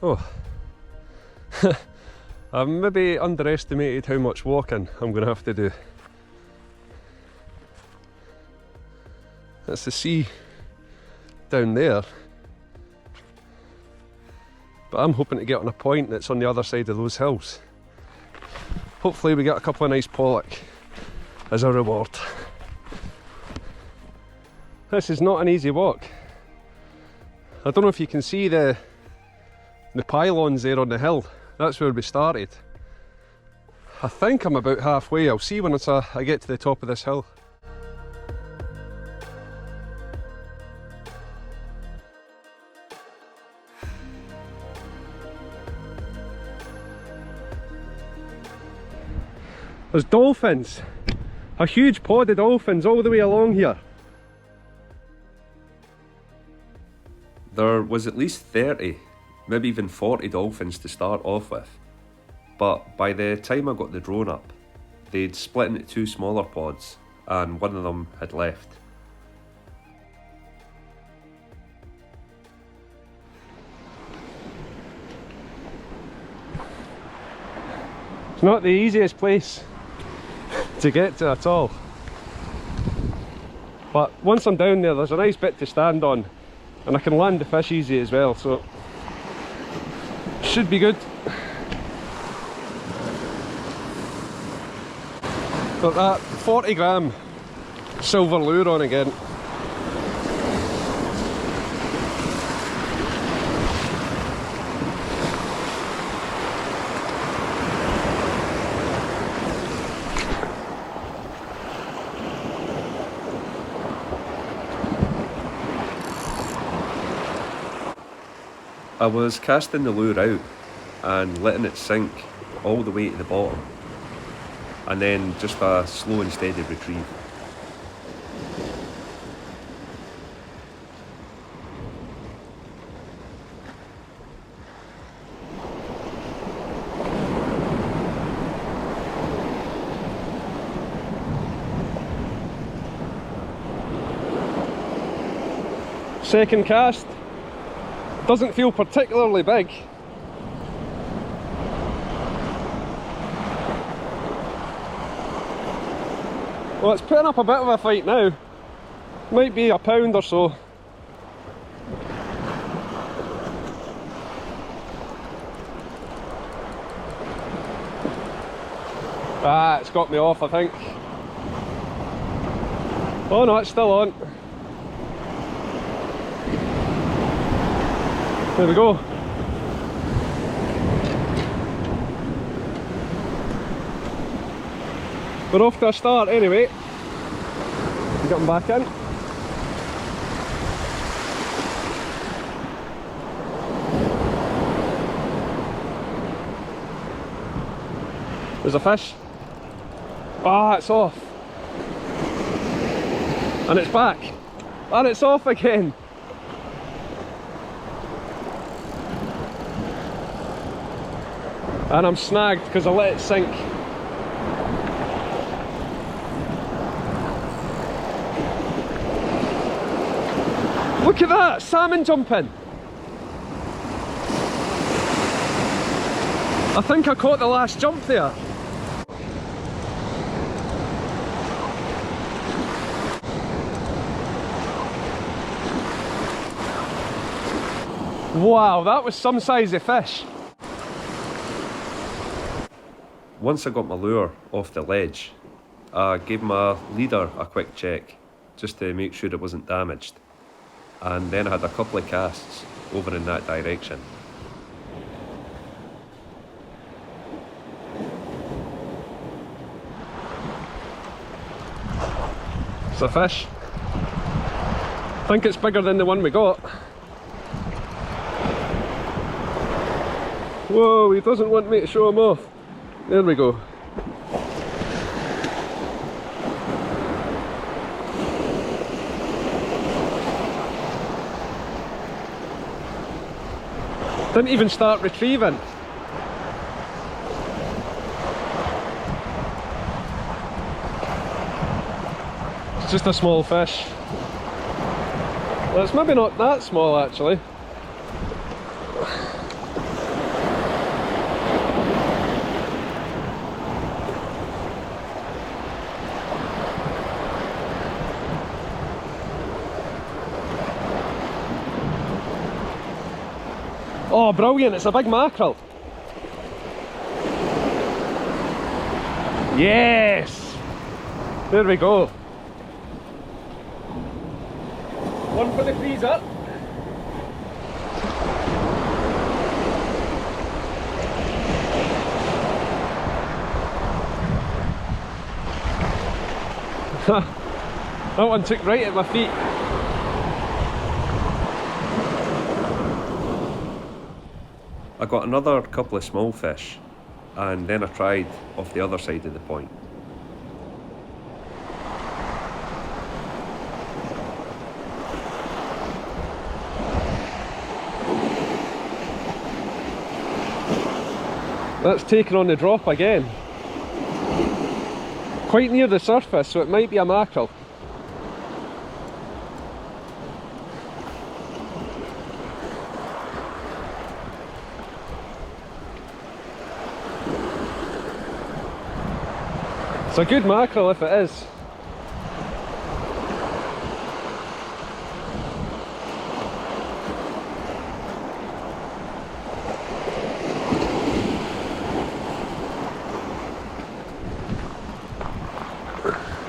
Oh, I've maybe underestimated how much walking I'm going to have to do. That's the sea down there. But I'm hoping to get on a point that's on the other side of those hills. Hopefully we get a couple of nice pollock as a reward. This is not an easy walk. I don't know if you can see the pylons there on the hill. That's where we started. I think I'm about halfway. I'll see when I get to the top of this hill. There's dolphins, a huge pod of dolphins all the way along here. There was at least 30, maybe even 40 dolphins to start off with, but by the time I got the drone up, they'd split into 2 smaller pods and one of them had left. It's not the easiest place to get to at all, but once I'm down there, there's a nice bit to stand on and I can land the fish easy as well, so should be good. Got that 40-gram silver lure on again. I was casting the lure out and letting it sink all the way to the bottom, and then just a slow and steady retrieve. Second cast. Doesn't feel particularly big. Well, it's putting up a bit of a fight now. Might be a pound or so. Ah, it's got me off, I think. Oh no, it's still on. There we go. We're off to a start anyway. Get them back in. There's a fish. Ah, it's off. And it's back. And it's off again. And I'm snagged because I let it sink. Look at that, salmon jumping. I think I caught the last jump there. Wow, that was some size of fish. Once I got my lure off the ledge, I gave my leader a quick check just to make sure it wasn't damaged, and then I had a couple of casts over in that direction. It's a fish. I think it's bigger than the one we got. Whoa, he doesn't want me to show him off. There we go. Didn't even start retrieving. It's just a small fish. Well, it's maybe not that small actually. Oh, brilliant, it's a big mackerel. Yes! There we go. One for the freezer. That one took right at my feet. I got another couple of small fish, and then I tried off the other side of the point. That's taken on the drop again. Quite near the surface, so it might be a mackerel. It's a good mackerel if it is.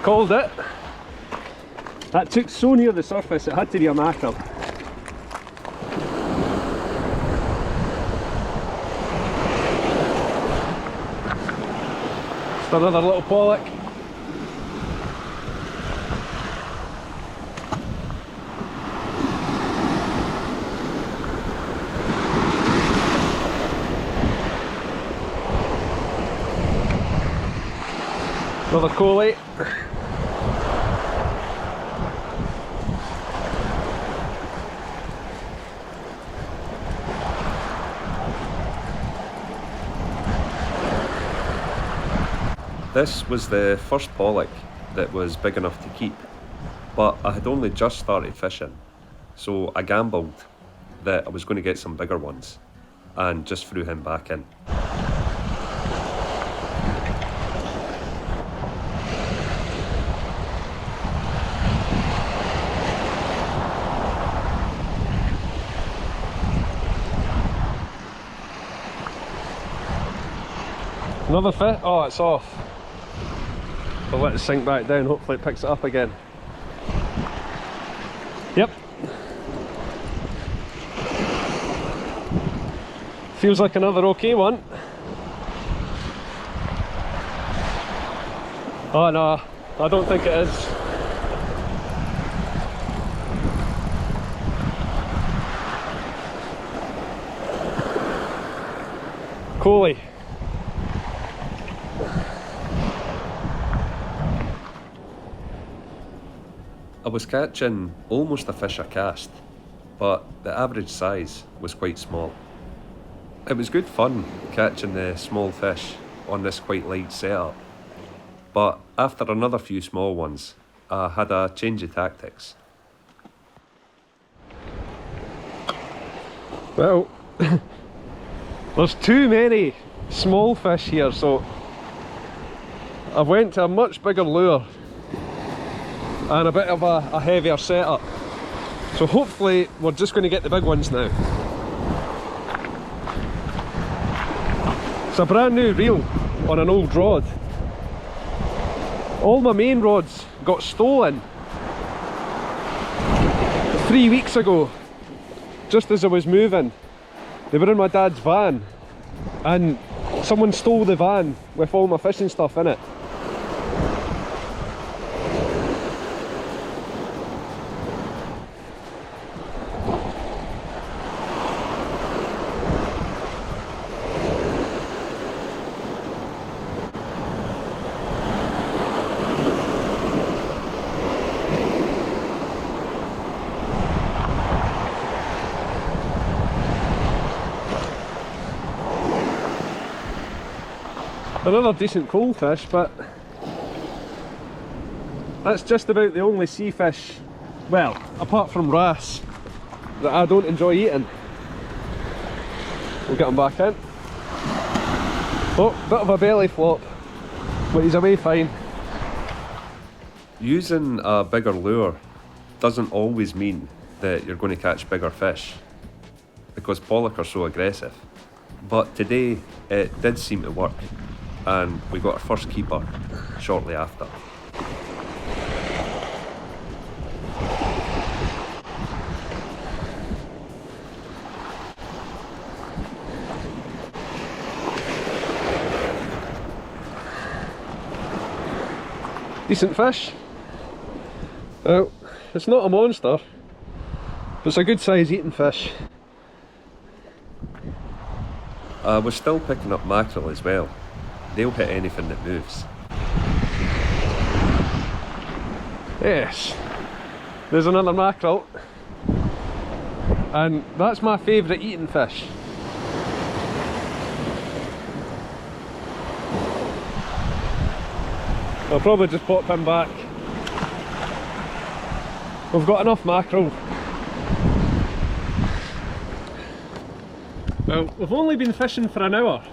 Called it. That took so near the surface it had to be a mackerel. Just another little pollock. Another collie. This was the first pollock that was big enough to keep, but I had only just started fishing, so I gambled that I was going to get some bigger ones and just threw him back in. Another fish? Oh, it's off. I'll let it sink back down, hopefully it picks it up again. Yep. Feels like another okay one. Oh no, I don't think it is. Collie. I was catching almost a fish I cast, but the average size was quite small. It was good fun catching the small fish on this quite light setup, but after another few small ones, I had a change of tactics. Well, there's too many small fish here, so I went to a much bigger lure and a bit of a heavier setup. So hopefully we're just going to get the big ones now. It's a brand new reel on an old rod. All my main rods got stolen 3 weeks ago, just as I was moving. They were in my dad's van and someone stole the van with all my fishing stuff in it. Another decent coal fish, but that's just about the only sea fish, well, apart from wrasse, that I don't enjoy eating. We'll get him back in. Oh, bit of a belly flop, but he's away fine. Using a bigger lure doesn't always mean that you're going to catch bigger fish. because pollock are so aggressive. But today it did seem to work, and we got our first keeper shortly after. Decent fish. Well, it's not a monster, but it's a good size eating fish. We're still picking up mackerel as well. They'll hit anything that moves. Yes, there's another mackerel, and that's my favourite eating fish. I'll probably just pop him back. We've got enough mackerel. Well, we've only been fishing for an hour,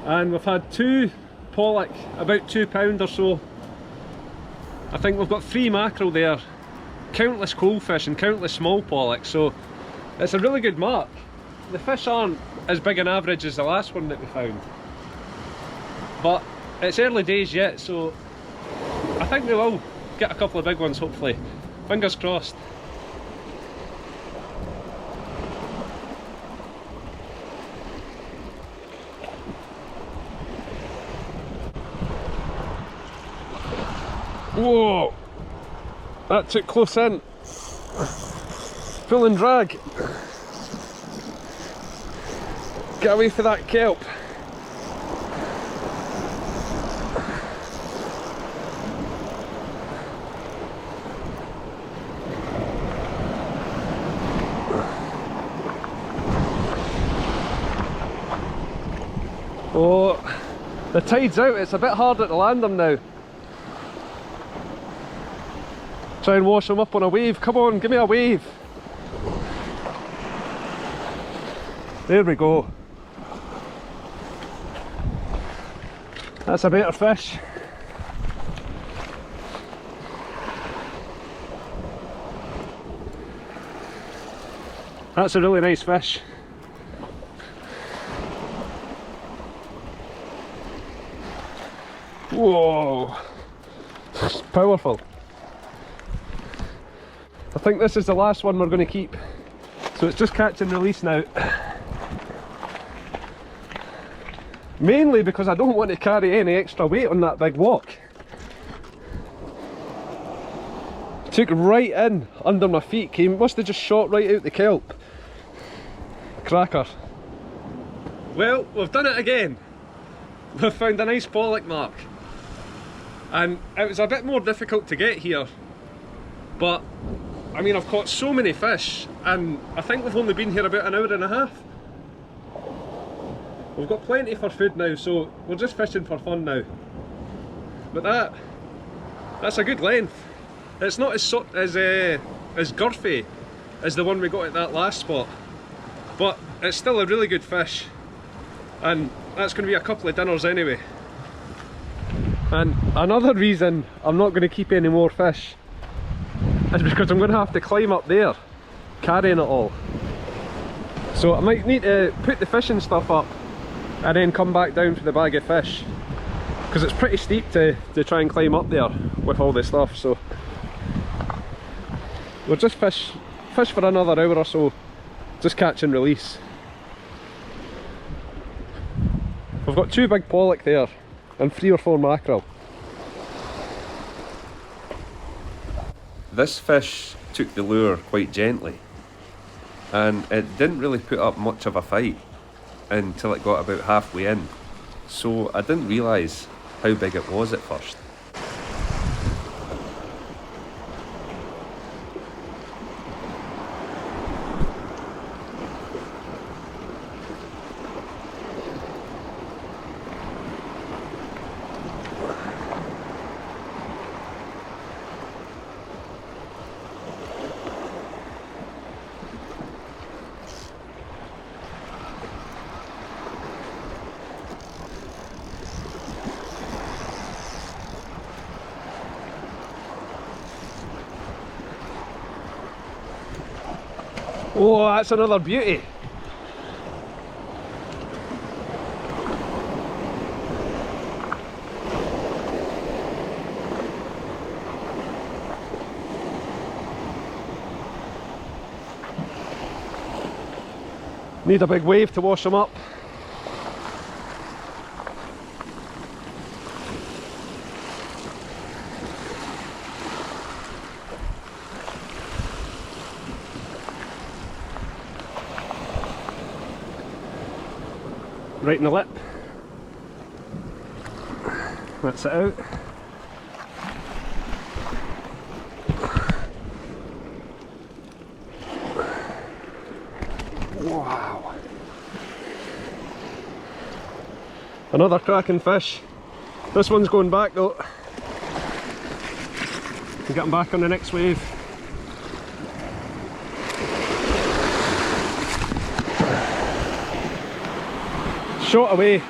and we've had 2 pollock, about £2 or so. I think we've got 3 mackerel there, countless coalfish and countless small pollock, so it's a really good mark. The fish aren't as big an average as the last one that we found, but it's early days yet, so I think we will get a couple of big ones, hopefully. Fingers crossed. Whoa! That took close in. Pull and drag. Get away for that kelp. Oh, the tide's out, it's a bit harder to land them now. Try and wash them up on a wave. Come on, give me a wave. There we go. That's a better fish. That's a really nice fish. Whoa, it's powerful. I think this is the last one we're going to keep, so it's just catch and release now. Mainly because I don't want to carry any extra weight on that big walk. Took right in under my feet, he must have just shot right out the kelp. Cracker. Well, we've done it again. We've found a nice pollock mark. And it was a bit more difficult to get here, but I mean, I've caught so many fish, and I think we've only been here about an hour and a half. We've got plenty for food now, so we're just fishing for fun now. But that's a good length. It's not as girthy as the one we got at that last spot, but it's still a really good fish, and that's going to be a couple of dinners anyway. And another reason I'm not going to keep any more fish is because I'm going to have to climb up there carrying it all. So I might need to put the fishing stuff up and then come back down for the bag of fish, because it's pretty steep to try and climb up there with all this stuff. So we'll just fish for another hour or so, just catch and release. We've got 2 big pollock there and 3 or 4 mackerel. This fish took the lure quite gently, and it didn't really put up much of a fight until it got about halfway in, so I didn't realise how big it was at first. Oh, that's another beauty. Need a big wave to wash them up. Right in the lip. That's it out. Wow. Another cracking fish. This one's going back though. Get him back on the next wave. Shot away.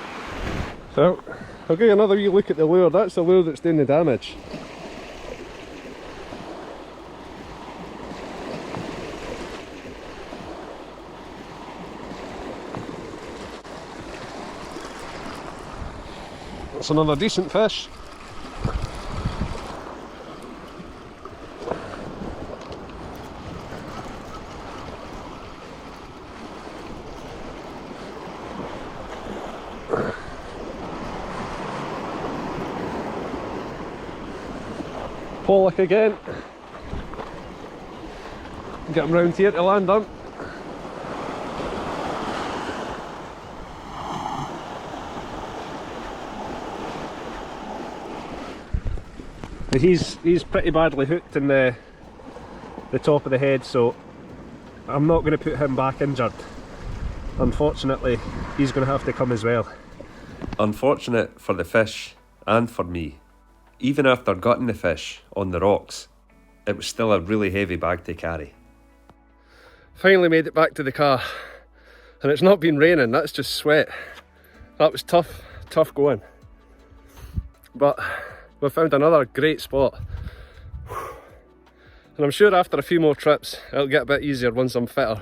So, I'll give you another wee look at the lure. That's the lure that's doing the damage. That's another decent fish. Pollock again. Get him round here to land on. He's pretty badly hooked in the top of the head, so I'm not going to put him back injured. Unfortunately, he's going to have to come as well. Unfortunate for the fish and for me. Even after gutting the fish on the rocks, it was still a really heavy bag to carry. Finally made it back to the car, and it's not been raining, that's just sweat. That was tough going. But we found another great spot. And I'm sure after a few more trips, it'll get a bit easier once I'm fitter.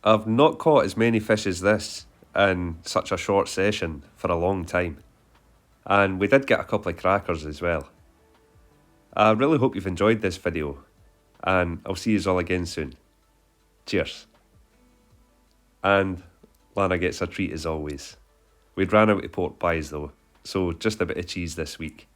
I've not caught as many fish as this in such a short session for a long time. And we did get a couple of crackers as well. I really hope you've enjoyed this video, and I'll see you all again soon. Cheers. And Lana gets a treat as always. We'd ran out of pork pies though, so just a bit of cheese this week.